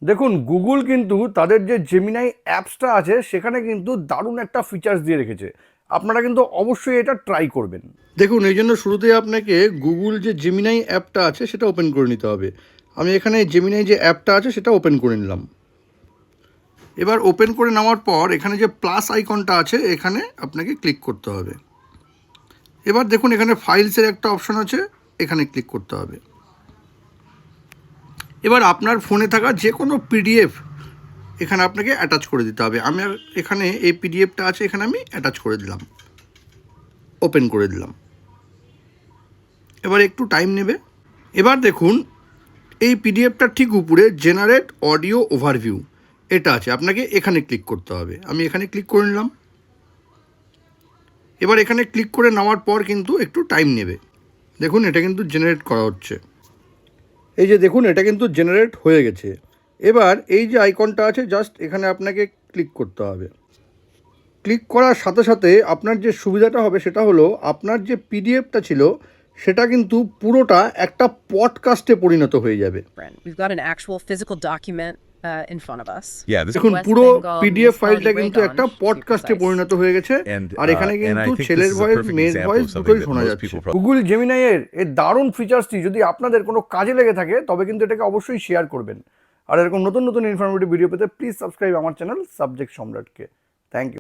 দেখুন গুগল কিন্তু তাদের যে জেমিনাই অ্যাপসটা আছে সেখানে কিন্তু দারুণ একটা ফিচার্স দিয়ে রেখেছে। আপনারা কিন্তু অবশ্যই এটা ট্রাই করবেন। দেখুন এই জন্য শুরুতেই আপনাকে গুগল যে জেমিনাই অ্যাপটা আছে সেটা ওপেন করে নিতে হবে। আমি এখানে জেমিনাই যে অ্যাপটা আছে সেটা ওপেন করে নিলাম। এবার ওপেন করে নেওয়ার পর এখানে যে প্লাস আইকনটা আছে এখানে আপনাকে ক্লিক করতে হবে। এবার দেখুন এখানে ফাইলসের একটা অপশন আছে, এখানে ক্লিক করতে হবে। এবার আপনার ফোনে থাকা যে কোনো পিডিএফ এখানে আপনাকে অ্যাটাচ করে দিতে হবে। আমি এখানে এই পিডিএফটা আছে, এখানে আমি অ্যাটাচ করে দিলাম, ওপেন করে দিলাম। এবার একটু টাইম নেবে। এবার দেখুন এই পিডিএফটার ঠিক উপরে জেনারেট অডিও ওভারভিউ এটা আছে, আপনাকে এখানে ক্লিক করতে হবে। আমি এখানে ক্লিক করে নিলাম। এবার এখানে ক্লিক করে নেওয়ার পর কিন্তু একটু টাইম নেবে। দেখুন এটা কিন্তু জেনারেট করা হচ্ছে। এই যে দেখুন এটা কিন্তু জেনারেট হয়ে গেছে। এবার এই যে আইকনটা আছে জাস্ট এখানে আপনাকে ক্লিক করতে হবে। ক্লিক করার সাথে সাথে আপনার যে সুবিধাটা হবে সেটা হলো আপনার যে পিডিএফটা ছিল সেটা কিন্তু পুরোটা একটা পডকাস্টে পরিণত হয়ে যাবে। We've got an actual physical document in front of us. Yeah, this দেখুন West পুরো Bengal পিডিএফ Municipality ফাইলটা কিন্তু Raygon, একটা to be পডকাস্টে precise. পরিণত হয়ে গেছে। and আর এখানে and কিন্তু I think ছেলের this is a voice perfect মেয়ের example ভয়েস of something দুটোই that শোনা most যাচ্ছে। people probably গুগল জেমিনাই এর দারুণ ফিচার্সটি যদি আপনাদের কোনো কাজে লেগে থাকে তবে কিন্তু এটাকে অবশ্যই শেয়ার করবেন। আর এরকম নতুন নতুন ইনফরমেটিভ ভিডিও পেতে প্লিজ সাবস্ক্রাইব আমার চ্যানেল সাবজেক্ট সম্রাটকে। Thank you.